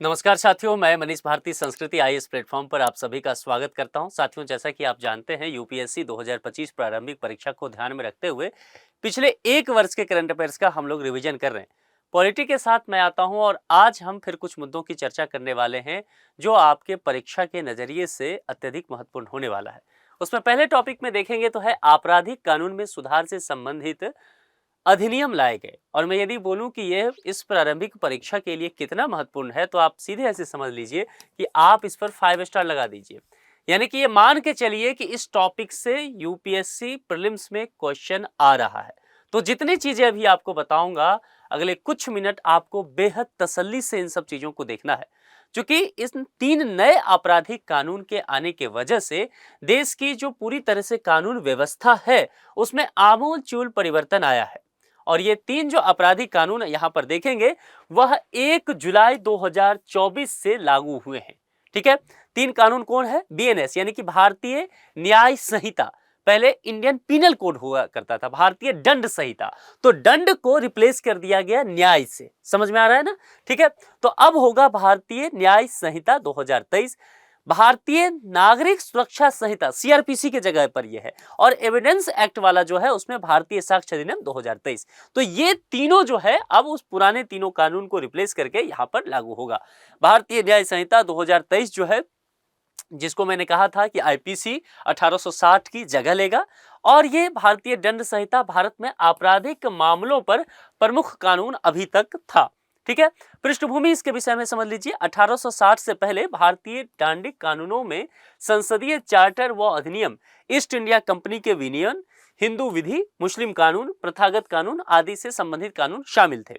नमस्कार साथियों, मैं मनीष भारती संस्कृति आईएएस प्लेटफॉर्म पर आप सभी का स्वागत करता हूं। साथियों, जैसा कि आप जानते हैं, यूपीएससी 2025 प्रारंभिक परीक्षा को ध्यान में रखते हुए पिछले एक वर्ष के करंट अफेयर्स का हम लोग रिवीजन कर रहे हैं। पॉलिटी के साथ मैं आता हूं और आज हम फिर कुछ मुद्दों की चर्चा करने वाले हैं जो आपके परीक्षा के नजरिए से अत्यधिक महत्वपूर्ण होने वाला है। उसमें पहले टॉपिक में देखेंगे तो है आपराधिक कानून में सुधार से संबंधित अधिनियम लाए गए। और मैं यदि बोलूं कि यह इस प्रारंभिक परीक्षा के लिए कितना महत्वपूर्ण है तो आप सीधे ऐसे समझ लीजिए कि आप इस पर 5 स्टार लगा दीजिए। यानी कि ये मान के चलिए कि इस टॉपिक से यूपीएससी प्रीलिम्स में क्वेश्चन आ रहा है। तो जितनी चीजें अभी आपको बताऊंगा, अगले कुछ मिनट आपको बेहद तसल्ली से इन सब चीजों को देखना है, क्योंकि इस 3 नए आपराधिक कानून के आने के वजह से देश की जो पूरी तरह से कानून व्यवस्था है उसमें आमूलचूल परिवर्तन आया है। और ये 3 जो आपराधिक कानून यहां पर देखेंगे वह 1 जुलाई 2024 से लागू हुए हैं। ठीक है, 3 कानून कौन है? बीएनएस यानी कि भारतीय न्याय संहिता। पहले इंडियन पिनल कोड हुआ करता था, भारतीय दंड संहिता। तो दंड को रिप्लेस कर दिया गया न्याय से। समझ में आ रहा है ना? ठीक है, तो अब होगा भारतीय न्याय संहिता 2023। भारतीय नागरिक सुरक्षा संहिता सीआरपीसी के जगह पर यह है। और एविडेंस एक्ट वाला जो है उसमें भारतीय साक्ष्य अधिनियम 2023। तो ये तीनों जो है अब उस पुराने तीनों कानून को रिप्लेस करके यहां पर लागू होगा। भारतीय न्याय संहिता 2023 जो है, जिसको मैंने कहा था कि आईपीसी 1860 की जगह लेगा। और ये भारतीय दंड संहिता भारत में आपराधिक मामलों पर प्रमुख कानून अभी तक था। ठीक है, पृष्ठभूमि इसके विषय में समझ लीजिए। 1860 से पहले भारतीय दंडिक कानूनों में संसदीय चार्टर व अधिनियम, ईस्ट इंडिया कंपनी के विनियम, हिंदू विधि, मुस्लिम कानून, प्रथागत कानून आदि से संबंधित कानून शामिल थे।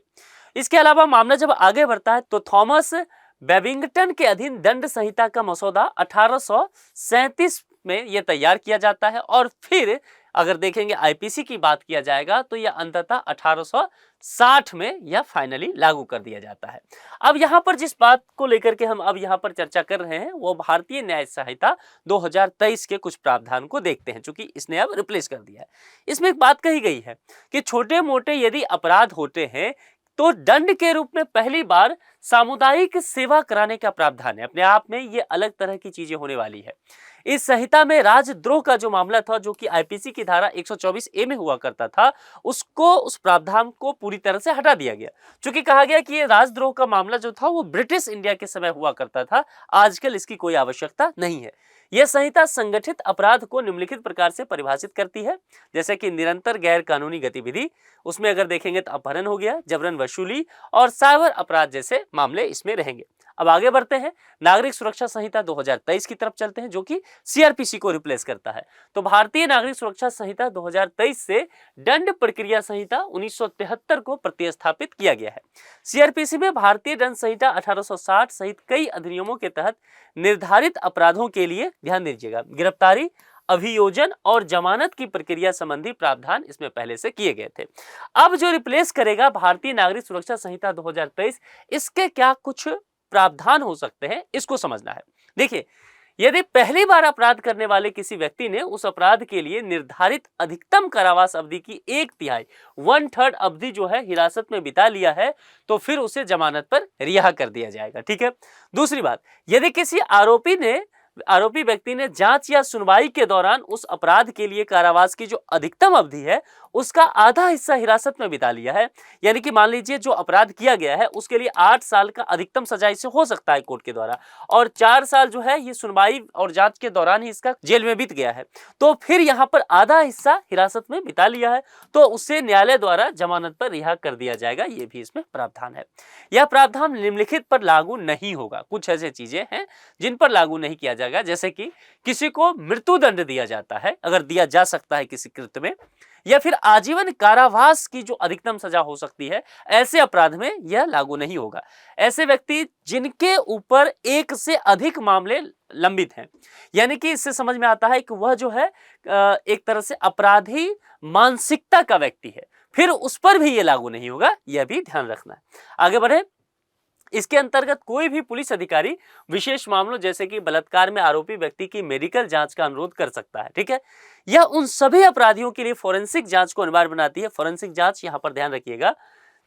इसके अलावा मामला जब आगे बढ़ता है तो थॉमस बेबिंगटन के अधीन दंड संहिता का मसौदा 1837 में यह तैयार किया जाता है। और फिर अगर देखेंगे आईपीसी की बात किया जाएगा तो यह अंततः 1860 में यह फाइनली लागू कर दिया जाता है। अब यहां पर जिस बात को लेकर के हम अब यहां पर चर्चा कर रहे हैं वो भारतीय न्याय संहिता 2023 के कुछ प्रावधान को देखते हैं, चूंकि इसने अब रिप्लेस कर दिया है। इसमें एक बात कही गई है कि छोटे मोटे यदि अपराध होते हैं तो दंड के रूप में पहली बार सामुदायिक सेवा कराने का प्रावधान है। अपने आप में ये अलग तरह की चीजें होने वाली है। इस संहिता में राजद्रोह का जो मामला था, जो कि आईपीसी की धारा 124 ए में हुआ करता था, उसको उस प्रावधान को पूरी तरह से हटा दिया गया। क्योंकि कहा गया कि ये राजद्रोह का मामला जो था वो ब्रिटिश इंडिया के समय हुआ करता था, आजकल इसकी कोई आवश्यकता नहीं है। यह संहिता संगठित अपराध को निम्नलिखित प्रकार से परिभाषित करती है, जैसे कि निरंतर गैर कानूनी गतिविधि, उसमें अगर देखेंगे तो अपहरण हो गया, जबरन वसूली और साइबर अपराध जैसे मामले इसमें रहेंगे। अब आगे बढ़ते हैं, नागरिक सुरक्षा संहिता 2023 की तरफ चलते हैं, जो कि सीआरपीसी को रिप्लेस करता है। तो भारतीय नागरिक सुरक्षा संहिता 2023 से दंड प्रक्रिया संहिता 1973 को प्रतिस्थापित किया गया है। सीआरपीसी में भारतीय दंड संहिता 1860 सहित कई अधिनियमों के तहत निर्धारित अपराधों के लिए, ध्यान दीजिएगा, गिरफ्तारी, अभियोजन और जमानत की प्रक्रिया संबंधी प्रावधान इसमें पहले से किए गए थे। अब जो रिप्लेस करेगा भारतीय नागरिक सुरक्षा संहिता 2023, इसके क्या कुछ प्रावधान हो सकते हैं, इसको समझना है। देखिए, यदि पहली बार अपराध करने वाले किसी व्यक्ति ने उस अपराध के लिए निर्धारित अधिकतम कारावास अवधि की 1/3 1/3 अवधि जो है हिरासत में बिता लिया है, तो फिर उसे जमानत पर रिहा कर दिया जाएगा। ठीक है, दूसरी बात, यदि किसी आरोपी व्यक्ति ने जांच या सुनवाई के दौरान उस अपराध के लिए कारावास की जो अधिकतम अवधि है उसका आधा हिस्सा हिरासत में बिता लिया है, यानी कि मान लीजिए जो अपराध किया गया है उसके लिए 8 साल का अधिकतम सजा इसे हो सकता है कोर्ट के द्वारा, और 4 साल जो है ये सुनवाई और जांच के दौरान ही इसका जेल में बीत गया है, तो फिर यहाँ पर आधा हिस्सा हिरासत में बिता लिया है तो उसे न्यायालय द्वारा जमानत पर रिहा कर दिया जाएगा। ये भी इसमें प्रावधान है। यह प्रावधान निम्नलिखित पर लागू नहीं होगा। कुछ ऐसी चीजें हैं जिन पर लागू नहीं किया जाएगा, जैसे कि किसी को मृत्युदंड दिया जाता है, अगर दिया जा सकता है किसी कृत्य में, या फिर आजीवन कारावास की जो अधिकतम सजा हो सकती है, ऐसे अपराध में यह लागू नहीं होगा। ऐसे व्यक्ति जिनके ऊपर एक से अधिक मामले लंबित हैं, यानी कि इससे समझ में आता है कि वह जो है एक तरह से अपराधी मानसिकता का व्यक्ति है, फिर उस पर भी यह लागू नहीं होगा। यह भी ध्यान रखना है। आगे बढ़े, इसके अंतर्गत कोई भी पुलिस अधिकारी विशेष मामलों जैसे कि बलात्कार में आरोपी व्यक्ति की मेडिकल जांच का अनुरोध कर सकता है। ठीक है, यह उन सभी अपराधियों के लिए फोरेंसिक जांच को अनिवार्य बनाती है। फोरेंसिक जांच यहां पर ध्यान रखिएगा,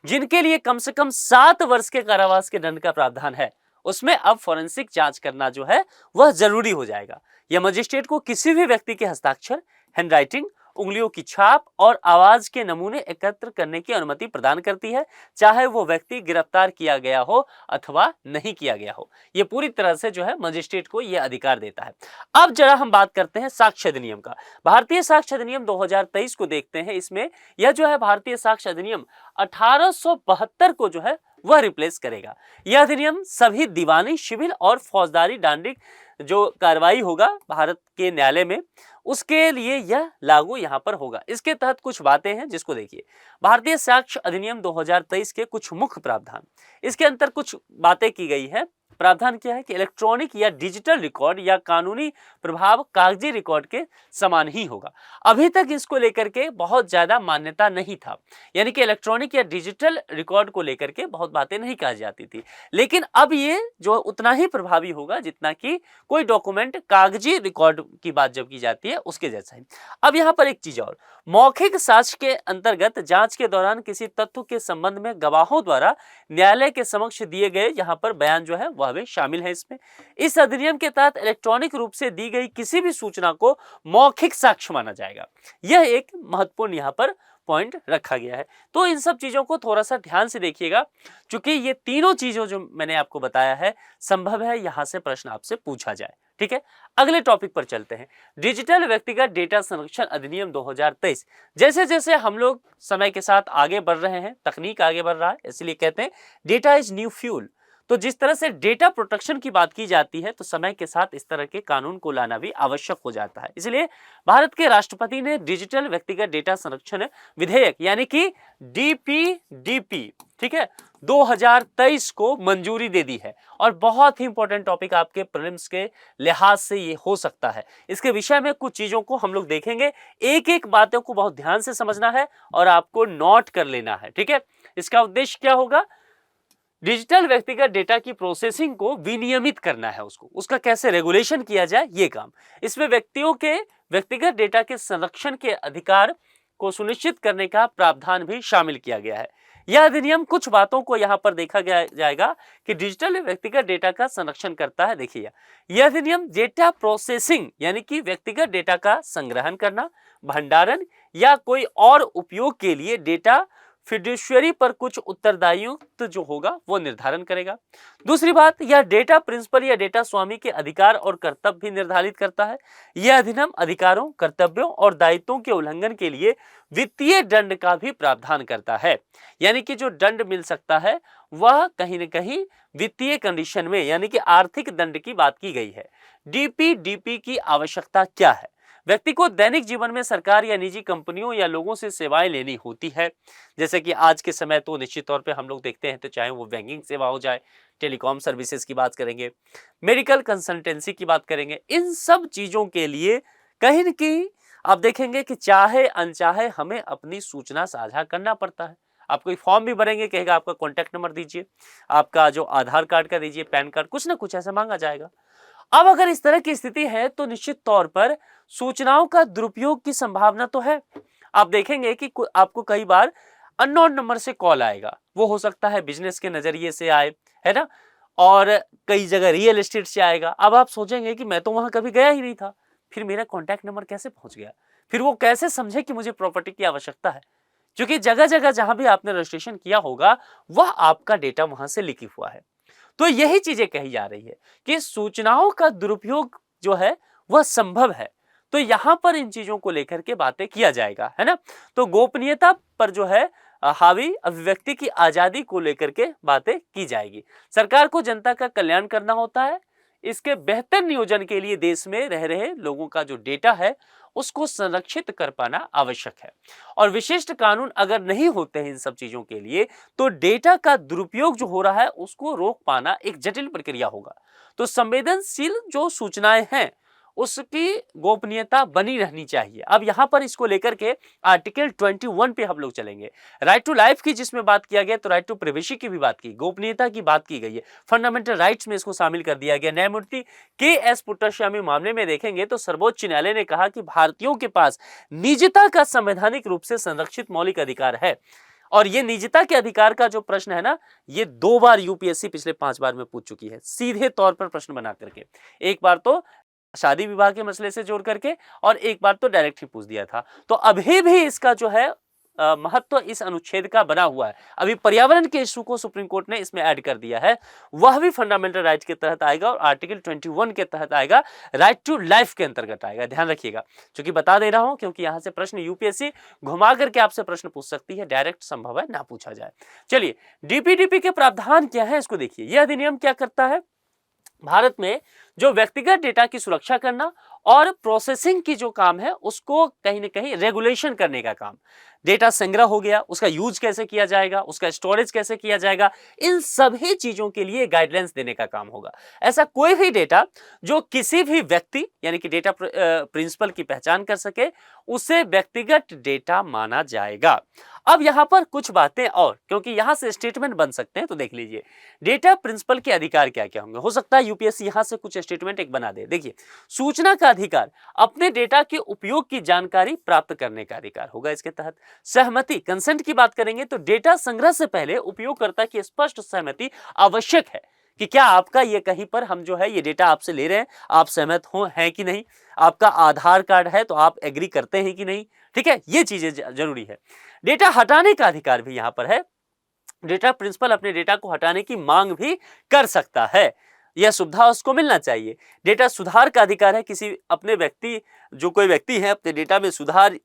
जिनके लिए कम से कम 7 वर्ष के कारावास के दंड का प्रावधान है, उसमें अब फॉरेंसिक जांच करना जो है वह जरूरी हो जाएगा। यह मजिस्ट्रेट को किसी भी व्यक्ति के हस्ताक्षर, हैंडराइटिंग, उंगलियों की छाप और आवाज के नमूने एकत्र करने की अनुमति प्रदान करती है, चाहे वो व्यक्ति गिरफ्तार किया गया हो अथवा नहीं किया गया हो। यह पूरी तरह से जो है मजिस्ट्रेट को यह अधिकार देता है। अब जरा हम बात करते हैं साक्ष्य अधिनियम का। भारतीय साक्ष्य अधिनियम 2023 को देखते हैं। इसमें यह जो है भारतीय साक्ष्य अधिनियम 1872 को जो है वह रिप्लेस करेगा। यह अधिनियम सभी दीवानी, सिविल और फौजदारी दंडिक जो कार्रवाई होगा भारत के न्यायालय में, उसके लिए यह लागू यहां पर होगा। इसके तहत कुछ बातें हैं जिसको देखिए। भारतीय साक्ष्य अधिनियम 2023 के कुछ मुख्य प्रावधान, इसके अंतर कुछ बातें की गई है। प्रावधान क्या है कि इलेक्ट्रॉनिक या डिजिटल रिकॉर्ड या कानूनी प्रभाव कागजी रिकॉर्ड के समान ही होगा। अभी तक इसको लेकर के बहुत ज्यादा मान्यता नहीं था, यानी कि इलेक्ट्रॉनिक या डिजिटल रिकॉर्ड को लेकर के बहुत बातें नहीं कही जाती थी, लेकिन अब ये जो उतना ही प्रभावी होगा जितना कि कोई डॉक्यूमेंट कागजी रिकॉर्ड की बात जब की जाती है उसके जैसा ही। अब यहाँ पर एक चीज और, मौखिक साक्ष्य के अंतर्गत जांच के दौरान किसी तथ्य के संबंध में गवाहों द्वारा न्यायालय के समक्ष दिए गए यहाँ पर बयान जो है वह भी शामिल है इसमें। इस अधिनियम के तहत इलेक्ट्रॉनिक रूप से दी गई किसी भी सूचना को मौखिक साक्ष्य माना जाएगा। यह एक महत्वपूर्ण यहाँ पर पॉइंट रखा गया है। तो इन सब चीजों को थोड़ा सा ध्यान से देखिएगा, क्योंकि ये तीनों चीजों जो मैंने आपको बताया है संभव है यहां से प्रश्न आपसे पूछा जाए। ठीक है, अगले टॉपिक पर चलते हैं। डिजिटल व्यक्तिगत डेटा संरक्षण अधिनियम 2023। जैसे जैसे हम लोग समय के साथ आगे बढ़ रहे हैं, तकनीक आगे बढ़ रहा है, इसलिए कहते हैं डेटा इज न्यू फ्यूल। तो जिस तरह से डेटा प्रोटेक्शन की बात की जाती है, तो समय के साथ इस तरह के कानून को लाना भी आवश्यक हो जाता है। इसलिए भारत के राष्ट्रपति ने डिजिटल व्यक्तिगत डेटा संरक्षण विधेयक यानी कि डीपीडीपी, ठीक है, 2023 को मंजूरी दे दी है। और बहुत ही इंपॉर्टेंट टॉपिक आपके प्रीलिम्स के लिहाज से ये हो सकता है। इसके विषय में कुछ चीजों को हम लोग देखेंगे, एक एक बातों को बहुत ध्यान से समझना है और आपको नोट कर लेना है। ठीक है, इसका उद्देश्य क्या होगा, डिजिटल व्यक्तिगत डेटा की प्रोसेसिंग को विनियमित करना है, उसका कैसे रेगुलेशन किया जाए ये काम। इसमें व्यक्तियों के व्यक्तिगत डेटा के संरक्षण के अधिकार को सुनिश्चित करने का प्रावधान भी शामिल किया गया है। यह अधिनियम कुछ बातों को यहाँ पर देखा जाएगा कि डिजिटल व्यक्तिगत डेटा का संरक्षण करता है। देखिए, यह अधिनियम डेटा प्रोसेसिंग यानी कि व्यक्तिगत डेटा का संग्रहण करना, भंडारण या कोई और उपयोग के लिए डेटा फिड्यूशियरी पर कुछ उत्तरदायित्व जो होगा वो निर्धारण करेगा। दूसरी बात, यह डेटा प्रिंसिपल या डेटा स्वामी के अधिकार और कर्तव्य भी निर्धारित करता है। यह अधिनियम अधिकारों, कर्तव्यों और दायित्वों के उल्लंघन के लिए वित्तीय दंड का भी प्रावधान करता है। यानी कि जो दंड मिल सकता है वह कहीं न कहीं वित्तीय कंडीशन में यानी कि आर्थिक दंड की बात की गई है। डीपीडीपी की आवश्यकता क्या है? व्यक्ति को दैनिक जीवन में सरकार या निजी कंपनियों या लोगों से सेवाएं लेनी होती है। जैसे कि आज के समय तो निश्चित तौर पे हम लोग देखते हैं, तो चाहे वो बैंकिंग सेवा हो जाए, टेलीकॉम सर्विसेज की बात करेंगे, मेडिकल कंसल्टेंसी की बात करेंगे, इन सब चीजों के लिए कहीं न कहीं आप देखेंगे कि चाहे अनचाहे हमें अपनी सूचना साझा करना पड़ता है। आप कोई फॉर्म भी भरेंगे, कहेगा आपका कॉन्टैक्ट नंबर दीजिए, आपका जो आधार कार्ड का दीजिए, पैन कार्ड, कुछ ना कुछ ऐसा मांगा जाएगा। अब अगर इस तरह की स्थिति है तो निश्चित तौर पर सूचनाओं का दुरुपयोग की संभावना तो है। आप देखेंगे कि आपको कई बार अननोन नंबर से कॉल आएगा, वो हो सकता है बिजनेस के नजरिए से आए, है ना, और कई जगह रियल एस्टेट से आएगा। अब आप सोचेंगे कि मैं तो वहां कभी गया ही नहीं था, फिर मेरा कॉन्टैक्ट नंबर कैसे पहुंच गया, फिर वो कैसे समझे कि मुझे प्रॉपर्टी की आवश्यकता है, क्योंकि जगह जगह जहां भी आपने रजिस्ट्रेशन किया होगा वह आपका डेटा वहां से लिखी हुआ है। तो यही चीजें कही जा रही है कि सूचनाओं का दुरुपयोग जो है वह संभव है। तो यहां पर इन चीजों को लेकर के बातें किया जाएगा, है ना। तो गोपनीयता पर जो है हावी अभिव्यक्ति की आजादी को लेकर के बातें की जाएगी। सरकार को जनता का कल्याण करना होता है, इसके बेहतर नियोजन के लिए देश में रह रहे लोगों का जो डेटा है उसको संरक्षित कर पाना आवश्यक है। और विशिष्ट कानून अगर नहीं होते हैं इन सब चीजों के लिए, तो डेटा का दुरुपयोग जो हो रहा है उसको रोक पाना एक जटिल प्रक्रिया होगा। तो संवेदनशील जो सूचनाएं हैं उसकी गोपनीयता बनी रहनी चाहिए। अब यहां पर इसको लेकर के आर्टिकल 21 पे हम लोग चलेंगे। राइट टू लाइफ की जिसमें बात किया गया, तो राइट टू प्राइवेसी की भी बात की, गोपनीयता की बात की गई है, फंडामेंटल राइट्स में इसको शामिल कर दिया गया। न्यायमूर्ति के.एस. पुट्टास्वामी मामले में देखेंगे तो सर्वोच्च न्यायालय ने कहा कि भारतीयों के पास निजता का संवैधानिक रूप से संरक्षित मौलिक अधिकार है और ये निजता के अधिकार का जो प्रश्न है ना, ये 2 बार यूपीएससी पिछले 5 बार में पूछ चुकी है, सीधे तौर पर प्रश्न बना करके। एक बार तो शादी विवाह के मसले से जोड़ करके और एक बार तो डायरेक्ट ही पूछ दिया था। तो अभी भी इसका जो है महत्व इस अनुच्छेद का बना हुआ है। अभी पर्यावरण के इशू को सुप्रीम कोर्ट ने इसमें ऐड कर दिया है, वह भी फंडामेंटल राइट के तहत आएगा और आर्टिकल 21 के तहत आएगा, राइट टू लाइफ के अंतर्गत आएगा। ध्यान रखिएगा, क्योंकि बता दे रहा हूं, क्योंकि यहां से प्रश्न यूपीएससी घुमा करके आपसे प्रश्न पूछ सकती है, डायरेक्ट संभव है ना पूछा जाए। चलिए, डीपीडीपी के प्रावधान क्या है इसको देखिए। यह अधिनियम क्या करता है, भारत में जो व्यक्तिगत डेटा की सुरक्षा करना और प्रोसेसिंग की जो काम है उसको कहीं ना कहीं रेगुलेशन करने का काम, डेटा संग्रह हो गया, उसका यूज कैसे किया जाएगा, उसका स्टोरेज कैसे किया जाएगा, इन सभी चीजों के लिए गाइडलाइंस देने का काम होगा। ऐसा कोई भी डेटा जो किसी भी व्यक्ति यानी कि डेटा प्रिंसिपल की पहचान कर सके, उसे व्यक्तिगत डेटा माना जाएगा। अब यहां पर कुछ बातें और, क्योंकि यहां से स्टेटमेंट बन सकते हैं, तो देख लीजिए डेटा प्रिंसिपल के अधिकार क्या क्या होंगे। हो सकता है यूपीएससी यहां से कुछ स्टेटमेंट एक बना दे। देखिए, सूचना का अधिकार, अपने डेटा के उपयोग की जानकारी प्राप्त करने का अधिकार होगा इसके तहत। सहमति, कंसेंट की बात करेंगे तो डेटा संग्रह से पहले उपयोगकर्ता की स्पष्ट सहमति आवश्यक है कि क्या आपका ये कहीं पर हम जो है ये डेटा आपसे ले रहे हैं, आप सहमत हो हैं कि नहीं, आपका आधार कार्ड है तो आप एग्री करते हैं कि नहीं। ठीक है, ये चीजें जरूरी है। डेटा हटाने का अधिकार भी यहां पर है, डेटा प्रिंसिपल अपने डेटा को हटाने की मांग भी कर सकता है, यह सुविधा उसको मिलना चाहिए। डेटा सुधार का अधिकार है, किसी अपने व्यक्ति जो कोई व्यक्ति है अपने डेटा में सुधार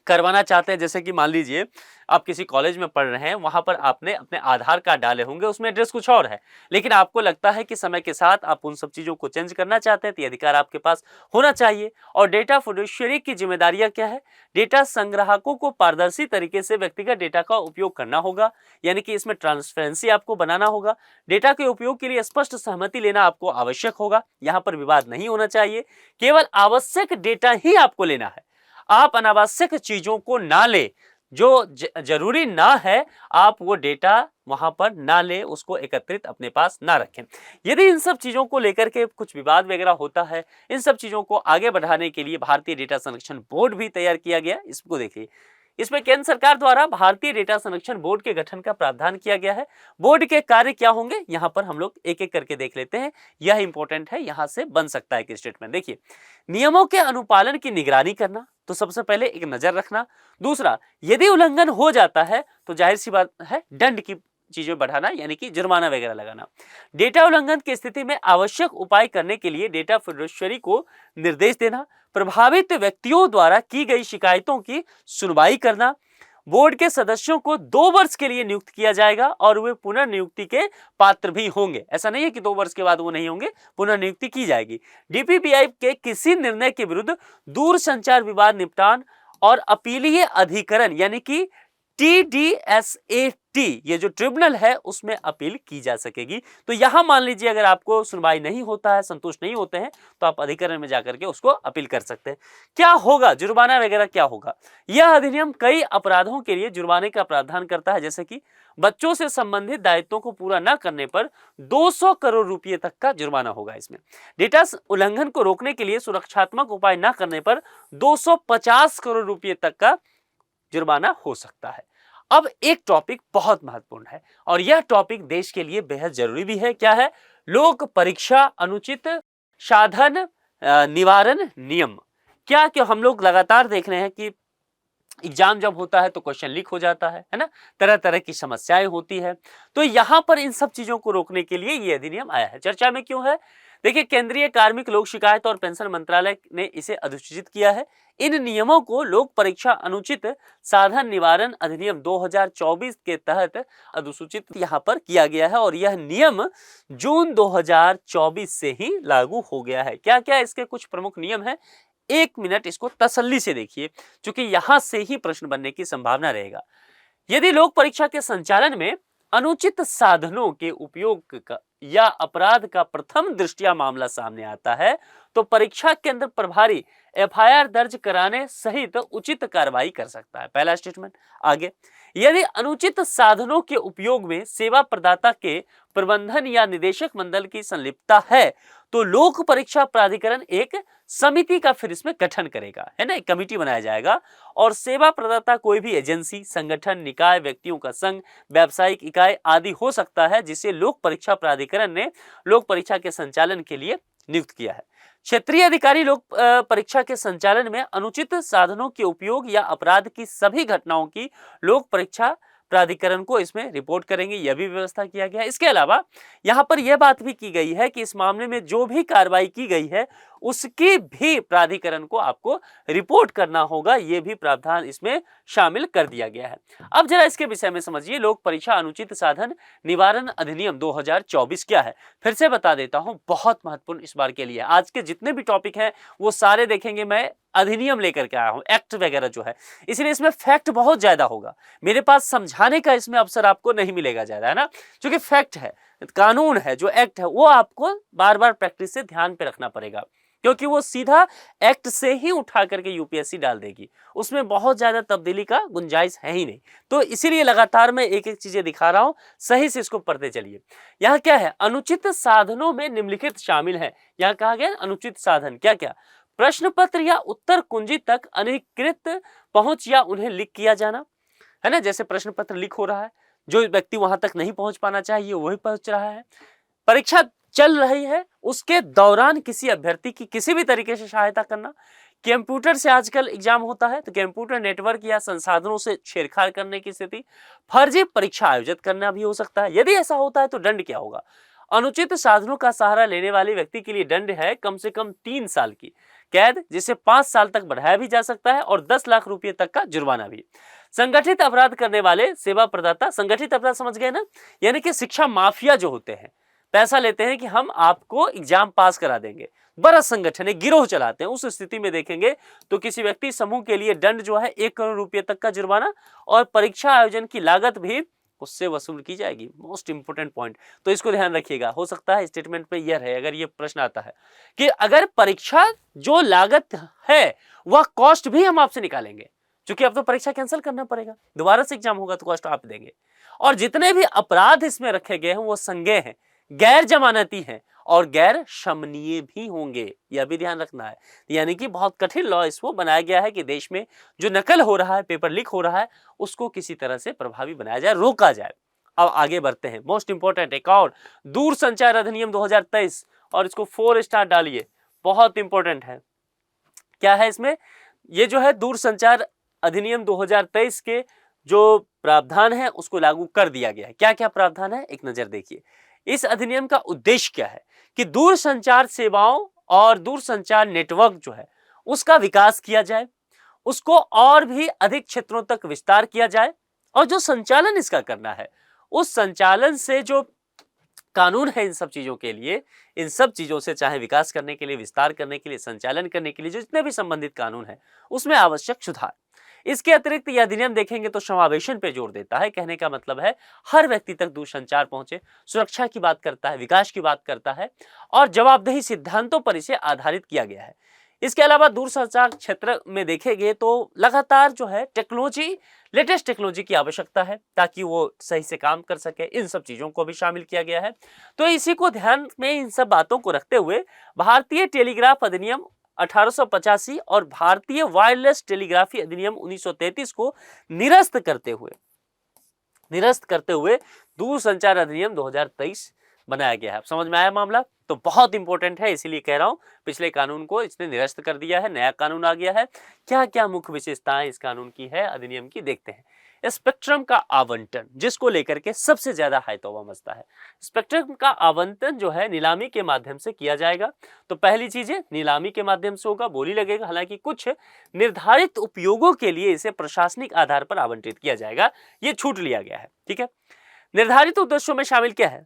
करवाना चाहते हैं, जैसे कि मान लीजिए आप किसी कॉलेज में पढ़ रहे हैं, वहां पर आपने अपने आधार कार्ड डाले होंगे, उसमें एड्रेस कुछ और है, लेकिन आपको लगता है कि समय के साथ आप उन सब चीजों को चेंज करना चाहते हैं, तो ये अधिकार आपके पास होना चाहिए। और डेटा फिडुशियरी की जिम्मेदारियां क्या है, डेटा संग्राहकों को पारदर्शी तरीके से व्यक्तिगत डेटा का उपयोग करना होगा, यानी कि इसमें ट्रांसपेरेंसी आपको बनाना होगा। डेटा के उपयोग के लिए स्पष्ट सहमति लेना आपको आवश्यक होगा, यहाँ पर विवाद नहीं होना चाहिए, केवल आवश्यक डेटा ही आपको लेना है, आप अनावश्यक चीजों को ना ले, जो जरूरी ना है आप वो डेटा वहां पर ना ले, उसको एकत्रित अपने पास ना रखें। यदि इन सब चीजों को लेकर के कुछ विवाद वगैरह होता है, इन सब चीजों को आगे बढ़ाने के लिए भारतीय डेटा संरक्षण बोर्ड भी तैयार किया गया। इसको देखिए, इसमें केंद्र सरकार द्वारा भारतीय डेटा संरक्षण बोर्ड के गठन का प्रावधान किया गया है। बोर्ड के कार्य क्या होंगे, यहां पर हम लोग एक एक करके देख लेते हैं, यह इंपॉर्टेंट है, यहां से बन सकता है कि स्टेटमेंट। देखिए, नियमों के अनुपालन की निगरानी करना, तो सबसे पहले एक नजर रखना। दूसरा, यदि उल्लंघन हो जाता है तो जाहिर सी बात है दंड की चीजें बढ़ाना, यानी कि जुर्माना वगैरह लगाना। डेटा उल्लंघन की स्थिति में आवश्यक उपाय करने के लिए डेटा फिडुशियरी को निर्देश देना, प्रभावित व्यक्तियों द्वारा की गई शिकायतों की सुनवाई करना। बोर्ड के सदस्यों को 2 वर्ष के लिए नियुक्त किया जाएगा और वे पुनर्नियुक्ति के पात्र भी होंगे। ऐसा नहीं है कि 2 वर्ष के बाद वो नहीं होंगे, पुनर्नियुक्ति की जाएगी। डीपीपीआई के किसी निर्णय के विरुद्ध दूर संचार विवाद निपटान और अपीलीय अधिकरण यानी कि TDSAT, ये जो ट्रिब्यूनल है उसमें अपील की जा सकेगी। तो यहां मान लीजिए अगर आपको सुनवाई नहीं होता है, संतुष्ट नहीं होते हैं, तो आप अधिकरण में जाकर के उसको अपील कर सकते हैं। क्या होगा, जुर्माना वगैरह क्या होगा, यह अधिनियम कई अपराधों के लिए जुर्माने का प्रावधान करता है, जैसे कि बच्चों से संबंधित दायित्वों को पूरा न करने पर 200 करोड़ रुपए तक का जुर्माना होगा। इसमें डेटा उल्लंघन को रोकने के लिए सुरक्षात्मक उपाय न करने पर 250 करोड़ रुपए तक का जुर्माना हो सकता है। अब एक टॉपिक बहुत महत्वपूर्ण है और यह टॉपिक देश के लिए बेहद जरूरी भी है। क्या है, लोक परीक्षा अनुचित साधन निवारण नियम। क्या कि हम लोग लगातार देख रहे हैं कि एग्जाम जब होता है तो क्वेश्चन लीक हो जाता है ना, तरह तरह की समस्याएं होती है। तो यहां पर इन सब चीजों को रोकने के लिए ये अधिनियम आया है। चर्चा में क्यों है, देखिए, केंद्रीय कार्मिक लोक शिकायत और पेंशन मंत्रालय ने इसे अधिसूचित किया है। इन नियमों को लोक परीक्षा अनुचित साधन निवारण अधिनियम 2024 के तहत अधिसूचित यहां पर किया गया है और यह नियम जून 2024 से ही लागू हो गया है। क्या क्या इसके कुछ प्रमुख नियम हैं, 1 मिनट इसको तसल्ली से देखिए, क्योंकि यहां से ही प्रश्न बनने की संभावना रहेगा। यदि लोक परीक्षा के संचालन में अनुचित साधनों के उपयोग का या अपराध का प्रथम दृष्टया मामला सामने आता है तो परीक्षा केंद्र प्रभारी एफआईआर दर्ज कराने सहित उचित कार्रवाई कर सकता है। पहला स्टेटमेंट। आगे, यदि अनुचित साधनों के उपयोग में सेवा प्रदाता के प्रबंधन या निदेशक मंडल की संलिप्तता है तो लोक परीक्षा प्राधिकरण एक समिति का फिर इसमें गठन करेगा, है ना, एक कमेटी बनाया जाएगा। और सेवा प्रदाता कोई भी एजेंसी, संगठन, निकाय, व्यक्तियों का संघ, व्यावसायिक इकाई आदि हो सकता है जिसे लोक परीक्षा प्राधिकरण ने लोक परीक्षा के संचालन के लिए नियुक्त किया है। क्षेत्रीय अधिकारी लोक परीक्षा के संचालन में अनुचित साधनों के उपयोग या अपराध की सभी घटनाओं की लोक परीक्षा प्राधिकरण को इसमें रिपोर्ट करेंगे, यह भी व्यवस्था किया गया है। इसके अलावा यहाँ पर यह बात भी की गई है कि इस मामले में जो भी कार्रवाई की गई है उसकी भी प्राधिकरण को आपको रिपोर्ट करना होगा, यह भी प्रावधान इसमें शामिल कर दिया गया है। अब जरा इसके विषय में समझिए, लोक परीक्षा अनुचित साधन निवारण अधिनियम 2024 क्या है, फिर से बता देता हूं, बहुत महत्वपूर्ण इस बार के लिए। आज के जितने भी टॉपिक हैं वो सारे देखेंगे, मैं अधिनियम लेकर के आया हूं, एक्ट वगैरह जो है, इसलिए इसमें फैक्ट बहुत ज्यादा होगा, मेरे पास समझाने का इसमें अवसर आपको नहीं मिलेगा ज्यादा, है ना, क्योंकि फैक्ट है, कानून है, जो एक्ट है वो आपको बार बार प्रैक्टिस से ध्यान पे रखना पड़ेगा, क्योंकि वो सीधा एक्ट से ही उठा करके यूपीएससी डाल देगी, उसमें बहुत ज्यादा तब्दीली का गुंजाइश है ही नहीं। तो इसीलिए लगातार मैं एक एक चीजें दिखा रहा हूं, सही से इसको पढ़ते चलिए। यहाँ क्या है, अनुचित साधनों में निम्नलिखित शामिल है। यहाँ कहा गया अनुचित साधन क्या क्या, प्रश्न पत्र या उत्तर कुंजी तक अनधिकृत पहुंच या उन्हें लीक किया जाना, है ना, जैसे प्रश्न पत्र लीक हो रहा है, जो व्यक्ति वहां तक नहीं पहुंच पाना चाहिए वही पहुंच रहा है। परीक्षा चल रही है उसके दौरान किसी अभ्यर्थी की किसी भी तरीके से सहायता करना। कंप्यूटर से आजकल एग्जाम होता है तो कंप्यूटर नेटवर्क या संसाधनों से छेड़छाड़ करने की स्थिति, फर्जी परीक्षा आयोजित करना भी हो सकता है। यदि ऐसा होता है तो दंड क्या होगा, अनुचित साधनों का सहारा लेने वाले व्यक्ति के लिए दंड है कम से कम 3 साल की कैद, जिसे 5 साल तक बढ़ाया भी जा सकता है, और 10 लाख रुपए तक का जुर्माना भी। संगठित अपराध करने वाले सेवा प्रदाता, संगठित अपराध समझ गए ना, यानी कि शिक्षा माफिया जो होते हैं, पैसा लेते हैं कि हम आपको एग्जाम पास करा देंगे, बड़ा संगठन है, गिरोह चलाते हैं, उस स्थिति में देखेंगे तो किसी व्यक्ति समूह के लिए दंड जो है 1 करोड़ रुपए तक का जुर्माना, और परीक्षा आयोजन की लागत भी उससे वसूल की जाएगी। मोस्ट इंपोर्टेंट पॉइंट, तो इसको ध्यान रखिएगा। हो सकता है स्टेटमेंट में यह रहे, अगर ये प्रश्न आता है कि अगर परीक्षा जो लागत है वह कॉस्ट भी हम आपसे निकालेंगे, क्योंकि अब तो परीक्षा कैंसिल करना पड़ेगा, दोबारा से एग्जाम होगा तो कॉस्ट आप देंगे। और जितने भी अपराध इसमें रखे गए हैं वो संज्ञेय हैं, गैर जमानती हैं और गैर शमनीय भी होंगे, यह भी ध्यान रखना है। यानी कि बहुत कठिन लॉ इसको बनाया गया है कि देश में जो नकल हो रहा है, पेपर लीक हो रहा है, उसको किसी तरह से प्रभावी बनाया जाए, रोका जाए। अब आगे बढ़ते हैं, मोस्ट इंपोर्टेंट एक और, दूर संचार अधिनियम 2023, और इसको 4 स्टार डालिए, बहुत इंपॉर्टेंट है। क्या है इसमें, ये जो है दूर संचार अधिनियम 2023 के जो प्रावधान है उसको लागू कर दिया गया है। क्या क्या प्रावधान है, एक नजर देखिए। इस अधिनियम का उद्देश्य क्या है कि दूर संचार सेवाओं और दूर संचार नेटवर्क जो है उसका विकास किया जाए, उसको और भी अधिक क्षेत्रों तक विस्तार किया जाए, और जो संचालन इसका करना है उस संचालन से जो कानून है इन सब चीजों के लिए, इन सब चीजों से चाहे विकास करने के लिए, विस्तार करने के लिए, संचालन करने के लिए जो जितने भी संबंधित कानून है उसमें आवश्यक सुधार। इसके अतिरिक्त यह अधिनियम देखेंगे तो समावेशन पे जोर देता है, कहने का मतलब है हर व्यक्ति तक दूरसंचार पहुंचे, सुरक्षा की बात करता है, विकास की बात करता है, और जवाबदेही सिद्धांतों पर इसे आधारित किया गया है। इसके अलावा दूरसंचार क्षेत्र में देखेंगे तो लगातार जो है टेक्नोलॉजी, लेटेस्ट टेक्नोलॉजी की आवश्यकता है ताकि वो सही से काम कर सके, इन सब चीजों को भी शामिल किया गया है। तो इसी को ध्यान में, इन सब बातों को रखते हुए भारतीय टेलीग्राफ अधिनियम 1885 और भारतीय वायरलेस टेलीग्राफी अधिनियम 1933 को निरस्त करते हुए दूरसंचार अधिनियम 2023 बनाया गया है। समझ में आया मामला, तो बहुत इंपॉर्टेंट है, इसीलिए कह रहा हूं पिछले कानून को इसने निरस्त कर दिया है, नया कानून आ गया है। क्या क्या मुख्य विशेषताएं इस कानून की है, अधिनियम की, देखते हैं। स्पेक्ट्रम का आवंटन, जिसको लेकर के सबसे ज्यादा हैतोबा मचता है। स्पेक्ट्रम का आवंटन जो है नीलामी के माध्यम से किया जाएगा। तो पहली चीज है नीलामी के माध्यम से होगा, बोली लगेगा, हालांकि कुछ निर्धारित उपयोगों के लिए इसे प्रशासनिक आधार पर आवंटित किया जाएगा, ये छूट लिया गया है। ठीक है, निर्धारित उद्देश्यों में शामिल क्या है,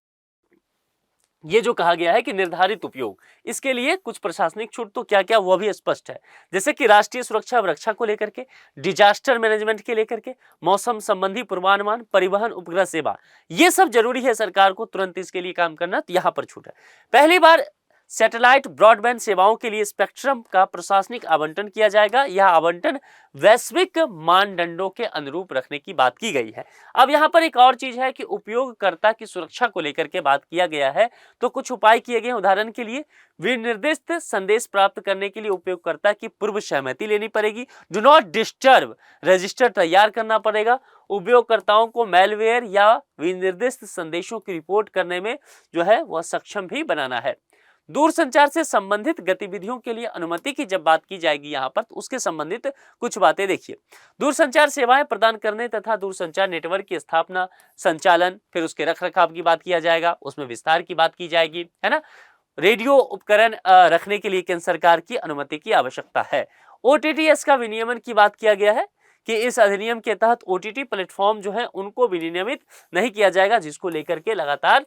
ये जो कहा गया है कि निर्धारित उपयोग, इसके लिए कुछ प्रशासनिक छूट, तो क्या क्या वह भी स्पष्ट है, जैसे कि राष्ट्रीय सुरक्षा और रक्षा को लेकर के, डिजास्टर मैनेजमेंट के लेकर के, मौसम संबंधी पूर्वानुमान, परिवहन, उपग्रह सेवा, ये सब जरूरी है सरकार को तुरंत इसके लिए काम करना, तो यहां पर छूट है। पहली बार सैटेलाइट ब्रॉडबैंड सेवाओं के लिए स्पेक्ट्रम का प्रशासनिक आवंटन किया जाएगा। यह आवंटन वैश्विक मानदंडों के अनुरूप रखने की बात की गई है। अब यहाँ पर एक और चीज है कि उपयोगकर्ता की सुरक्षा को लेकर के बात किया गया है, तो कुछ उपाय किए गए। उदाहरण के लिए विनिर्दिष्ट संदेश प्राप्त करने के लिए उपयोगकर्ता की पूर्व सहमति लेनी पड़ेगी। डू नॉट डिस्टर्ब रजिस्टर तैयार करना पड़ेगा। उपयोगकर्ताओं को मेलवेयर या विनिर्दिष्ट संदेशों की रिपोर्ट करने में जो है वह सक्षम भी बनाना है। दूरसंचार से संबंधित गतिविधियों के लिए अनुमति की जब बात की जाएगी यहाँ पर, तो उसके संबंधित कुछ बातें देखिए। दूरसंचार सेवाएं प्रदान करने तथा दूरसंचार नेटवर्क की स्थापना, संचालन, फिर उसके रखरखाव की बात किया जाएगा, उसमें विस्तार की बात की जाएगी, है ना। रेडियो उपकरण रखने के लिए केंद्र सरकार की अनुमति की आवश्यकता है। OTTS का विनियमन की बात किया गया है कि इस अधिनियम के तहत OTT प्लेटफॉर्म जो है उनको विनियमित नहीं किया जाएगा, जिसको लेकर के लगातार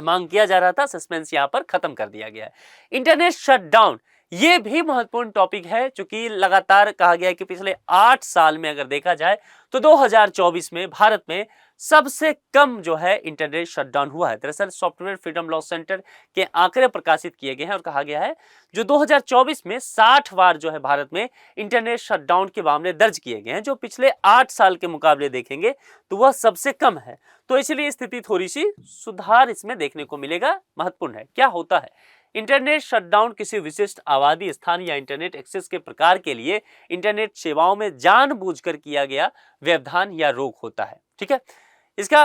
मांग किया जा रहा था। सस्पेंस यहां पर खत्म कर दिया गया है। इंटरनेट शटडाउन, ये भी महत्वपूर्ण टॉपिक है, क्योंकि लगातार कहा गया है कि पिछले 8 साल में अगर देखा जाए तो 2024 में भारत में सबसे कम जो है इंटरनेट शटडाउन हुआ है। दरअसल सॉफ्टवेयर फ्रीडम लॉ सेंटर के आंकड़े प्रकाशित किए गए हैं और कहा गया है जो 2024 में 60 बार जो है भारत में इंटरनेट शटडाउन के मामले दर्ज किए गए हैं, जो पिछले 8 साल के मुकाबले देखेंगे तो वह सबसे कम है। तो इसलिए स्थिति थोड़ी सी सुधार इसमें देखने को मिलेगा। महत्वपूर्ण है। क्या होता है इंटरनेट शटडाउन? किसी विशिष्ट आबादी स्थान या इंटरनेट एक्सेस के प्रकार के लिए इंटरनेट सेवाओं में जानबूझकर किया गया व्यवधान या रोक होता है। ठीक है, इसका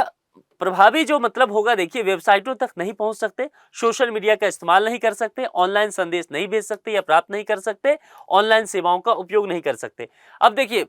प्रभावी जो मतलब होगा, देखिए, वेबसाइटों तक नहीं पहुंच सकते, सोशल मीडिया का इस्तेमाल नहीं कर सकते, ऑनलाइन संदेश नहीं भेज सकते या प्राप्त नहीं कर सकते, ऑनलाइन सेवाओं का उपयोग नहीं कर सकते। अब देखिए,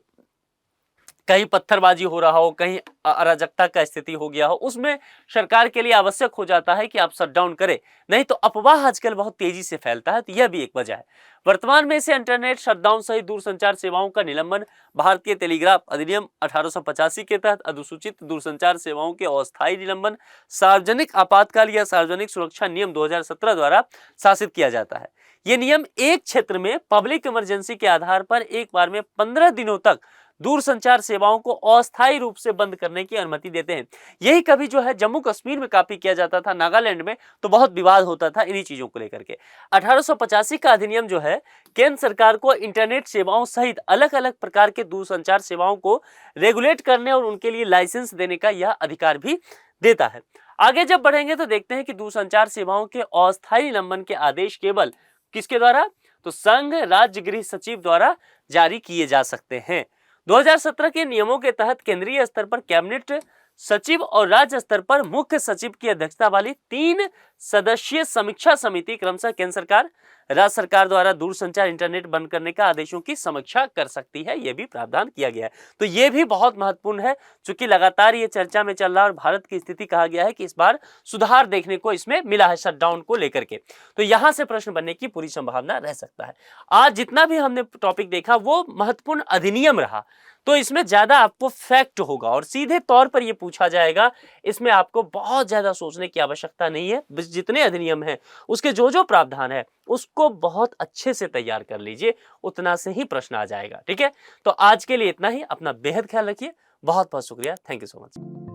कहीं पत्थरबाजी हो रहा हो, कहीं अराजकता का स्थिति हो गया हो, उसमें सरकार के लिए आवश्यक हो जाता है कि आप शटडाउन करें, नहीं तो अफवाह आजकल बहुत तेजी से फैलता है। तो यह भी एक वजह है। वर्तमान में से इंटरनेट शटडाउन सहित दूरसंचार सेवाओं का निलंबन भारतीय टेलीग्राफ अधिनियम 1885 के तहत अधिसूचित दूरसंचार सेवाओं के अस्थायी निलंबन सार्वजनिक आपातकाल या सार्वजनिक सुरक्षा नियम 2017 द्वारा शासित किया जाता है। ये नियम एक क्षेत्र में पब्लिक इमरजेंसी के आधार पर एक बार में 15 दिनों तक दूरसंचार सेवाओं को अस्थायी रूप से बंद करने की अनुमति देते हैं। यही कभी जो है जम्मू कश्मीर में काफी किया जाता था, नागालैंड में तो बहुत विवाद होता था इन्हीं चीजों को लेकर के। 1885 का अधिनियम जो है केंद्र सरकार को इंटरनेट सेवाओं सहित अलग अलग प्रकार के दूरसंचार सेवाओं को रेगुलेट करने और उनके लिए लाइसेंस देने का यह अधिकार भी देता है। आगे जब बढ़ेंगे तो देखते हैं कि दूरसंचार सेवाओं के अस्थायी निलंबन के आदेश केवल किसके द्वारा, तो संघ राज्य गृह सचिव द्वारा जारी किए जा सकते हैं। 2017 के नियमों के तहत केंद्रीय स्तर पर कैबिनेट सचिव और राज्य स्तर पर मुख्य सचिव की अध्यक्षता वाली 3 सदस्यीय समीक्षा समिति क्रमशः केंद्र सरकार, राज्य सरकार द्वारा दूरसंचार इंटरनेट बंद करने का आदेशों की समीक्षा कर सकती है। यह भी प्रावधान किया गया है। तो यह भी बहुत महत्वपूर्ण है, क्योंकि लगातार ये चर्चा में चल रहा है और भारत की स्थिति कहा गया है कि इस बार सुधार देखने को इसमें मिला है शटडाउन को लेकर के। तो यहां से प्रश्न बनने की पूरी संभावना रह सकता है। आज जितना भी हमने टॉपिक देखा वो महत्वपूर्ण अधिनियम रहा, तो इसमें ज्यादा आपको फैक्ट होगा और सीधे तौर पर यह पूछा जाएगा। इसमें आपको बहुत ज्यादा सोचने की आवश्यकता नहीं है। जितने अधिनियम हैं उसके जो जो प्रावधान है उसको बहुत अच्छे से तैयार कर लीजिए, उतना से ही प्रश्न आ जाएगा। ठीक है, तो आज के लिए इतना ही। अपना बेहद ख्याल रखिए। बहुत बहुत शुक्रिया। Thank you so much.